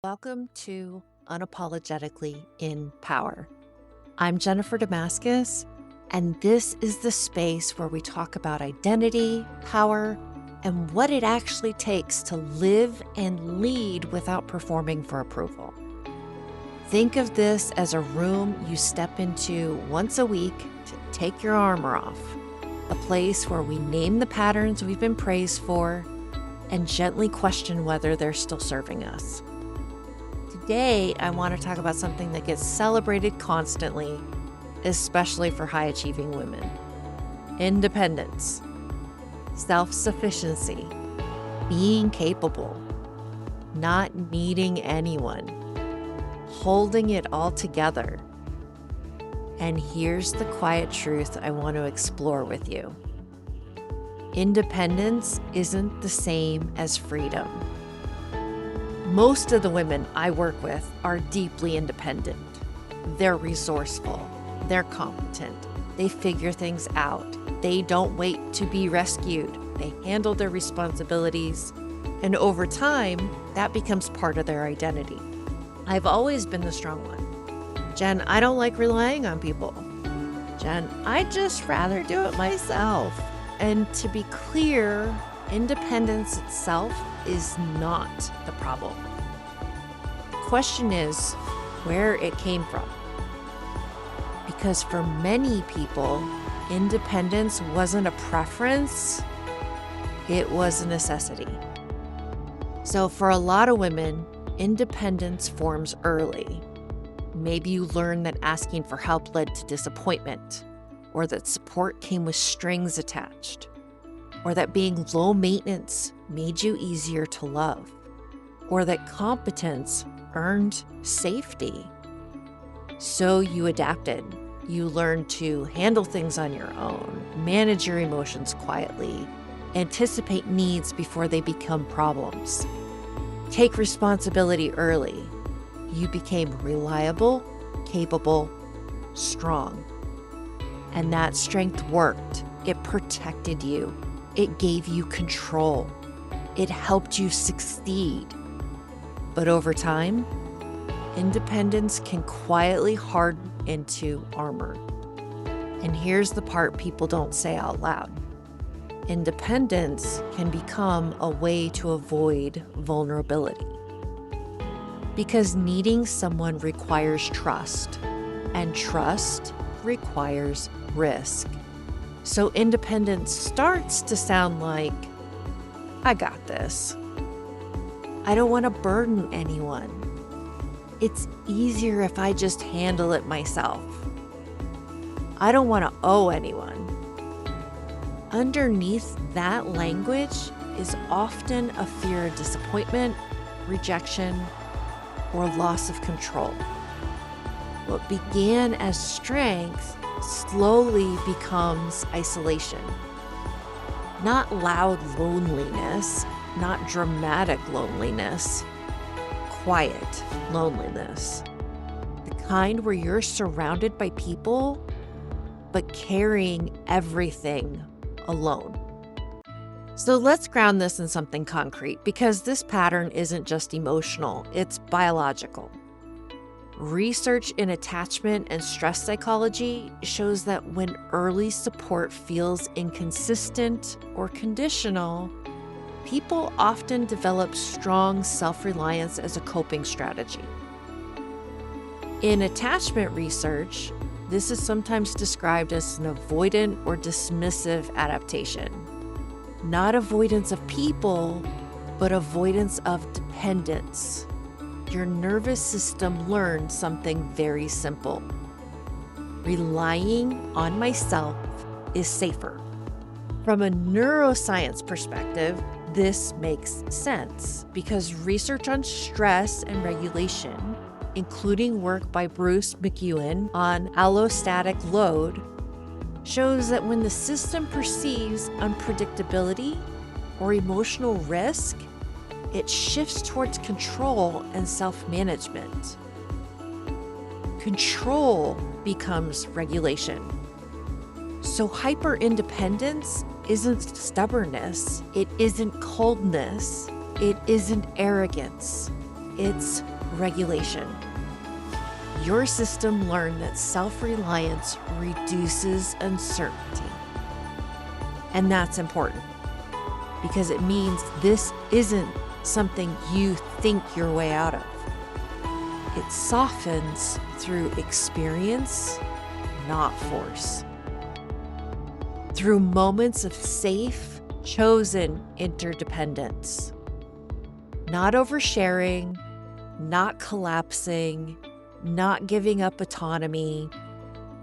Welcome to Unapologetically in Power. I'm Jennifer Damascus, and this is the space where we talk about identity, power, and what it actually takes to live and lead without performing for approval. Think of this as a room you step into once a week to take your armor off, a place where we name the patterns we've been praised for and gently question whether they're still serving us. Today, I want to talk about something that gets celebrated constantly, especially for high-achieving women. Independence, self-sufficiency, being capable, not needing anyone, holding it all together. And here's the quiet truth I want to explore with you. Independence isn't the same as freedom. Most of the women I work with are deeply independent. They're resourceful. They're competent. They figure things out. They don't wait to be rescued. They handle their responsibilities. And over time, that becomes part of their identity. I've always been the strong one. Jen, I don't like relying on people. Jen, I'd just rather do it myself. And to be clear, independence itself is not the problem. The question is where it came from. Because for many people, independence wasn't a preference, it was a necessity. So for a lot of women, independence forms early. Maybe you learn that asking for help led to disappointment, or that support came with strings attached, or that being low maintenance made you easier to love, or that competence earned safety. So you adapted. You learned to handle things on your own, manage your emotions quietly, anticipate needs before they become problems. Take responsibility early. You became reliable, capable, strong. And that strength worked. It protected you. It gave you control. It helped you succeed. But over time, independence can quietly harden into armor. And here's the part people don't say out loud. Independence can become a way to avoid vulnerability. Because needing someone requires trust, and trust requires risk. So independence starts to sound like, I got this. I don't want to burden anyone. It's easier if I just handle it myself. I don't want to owe anyone. Underneath that language is often a fear of disappointment, rejection, or loss of control. What began as strength slowly becomes isolation. Not loud loneliness, not dramatic loneliness, quiet loneliness. The kind where you're surrounded by people, but carrying everything alone. So let's ground this in something concrete, because this pattern isn't just emotional, it's biological. Research in attachment and stress psychology shows that when early support feels inconsistent or conditional, people often develop strong self-reliance as a coping strategy. In attachment research, this is sometimes described as an avoidant or dismissive adaptation. Not avoidance of people, but avoidance of dependence. Your nervous system learned something very simple. Relying on myself is safer. From a neuroscience perspective, this makes sense because research on stress and regulation, including work by Bruce McEwen on allostatic load, shows that when the system perceives unpredictability or emotional risk, it shifts towards control and self-management. Control becomes regulation. So hyper-independence isn't stubbornness, it isn't coldness, it isn't arrogance. it's regulation. Your system learned that self-reliance reduces uncertainty. And that's important because it means this isn't something you think your way out of. It softens through experience, not force. Through moments of safe, chosen interdependence. Not oversharing, not collapsing, not giving up autonomy,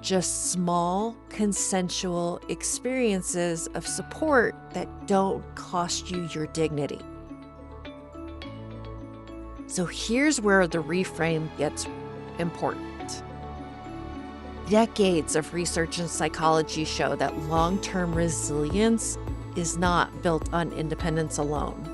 just small, consensual experiences of support that don't cost you your dignity. So here's where the reframe gets important. Decades of research in psychology show that long-term resilience is not built on independence alone.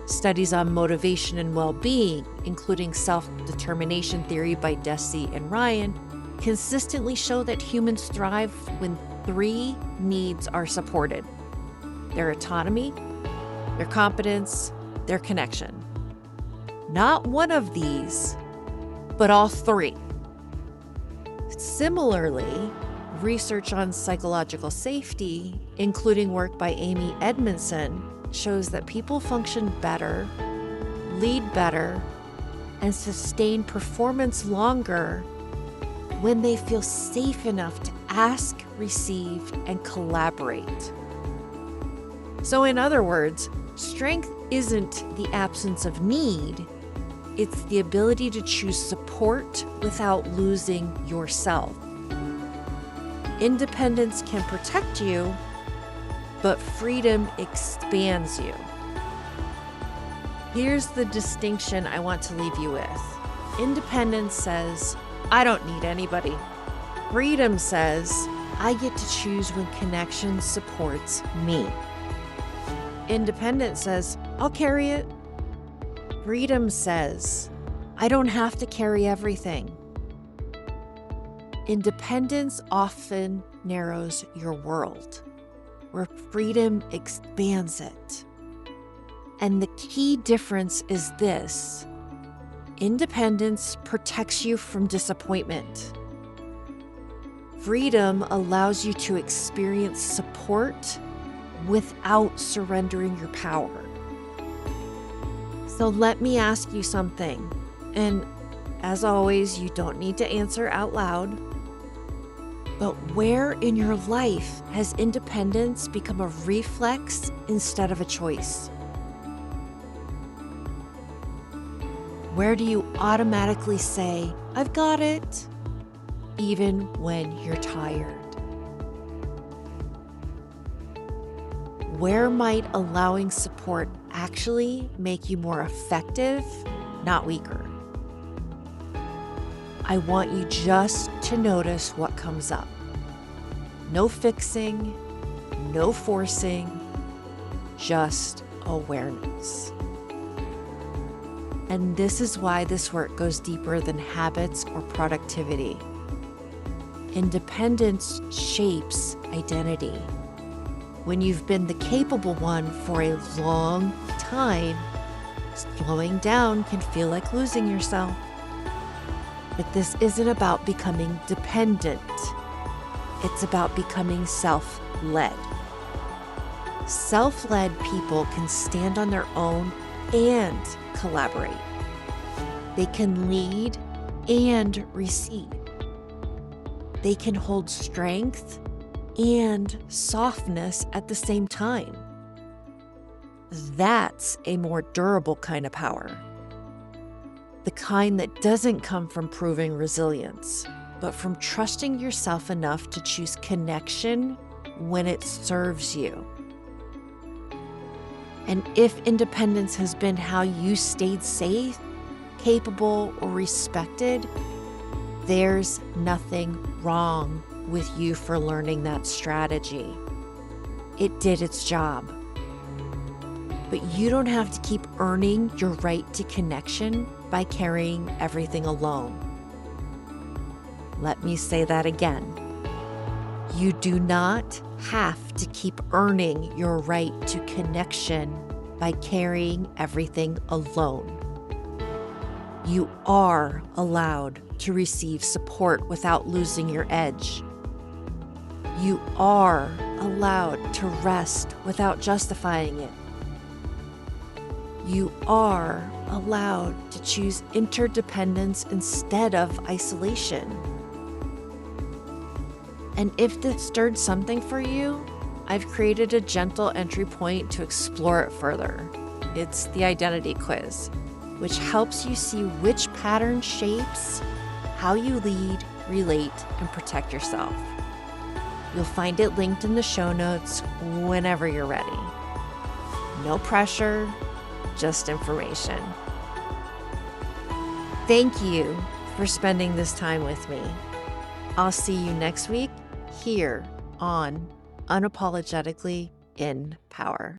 Studies on motivation and well-being, including self-determination theory by Deci and Ryan, consistently show that humans thrive when 3 needs are supported: their autonomy, their competence, their connection. Not one of these, but all 3. Similarly, research on psychological safety, including work by Amy Edmondson, shows that people function better, lead better, and sustain performance longer when they feel safe enough to ask, receive, and collaborate. So in other words, strength isn't the absence of need, it's the ability to choose support without losing yourself. Independence can protect you, but freedom expands you. Here's the distinction I want to leave you with. Independence says, I don't need anybody. Freedom says, I get to choose when connection supports me. Independence says, I'll carry it. Freedom says, I don't have to carry everything. Independence often narrows your world, where freedom expands it. And the key difference is this: independence protects you from disappointment. Freedom allows you to experience support without surrendering your power. So let me ask you something, and as always, you don't need to answer out loud, but where in your life has independence become a reflex instead of a choice? Where do you automatically say, I've got it, even when you're tired? Where might allowing support actually make you more effective, not weaker? I want you just to notice what comes up. No fixing, no forcing, just awareness. And this is why this work goes deeper than habits or productivity. Independence shapes identity. When you've been the capable one for a long time, slowing down can feel like losing yourself. But this isn't about becoming dependent. It's about becoming self-led. Self-led people can stand on their own and collaborate. They can lead and receive. They can hold strength and softness at the same time. That's a more durable kind of power. The kind that doesn't come from proving resilience, but from trusting yourself enough to choose connection when it serves you. And if independence has been how you stayed safe, capable, or respected, there's nothing wrong with you for learning that strategy. It did its job. But you don't have to keep earning your right to connection by carrying everything alone. Let me say that again. You do not have to keep earning your right to connection by carrying everything alone. You are allowed to receive support without losing your edge. You are allowed to rest without justifying it. You are allowed to choose interdependence instead of isolation. And if this stirred something for you, I've created a gentle entry point to explore it further. It's the identity quiz, which helps you see which pattern shapes how you lead, relate, and protect yourself. You'll find it linked in the show notes whenever you're ready. No pressure, just information. Thank you for spending this time with me. I'll see you next week here on Unapologetically in Power.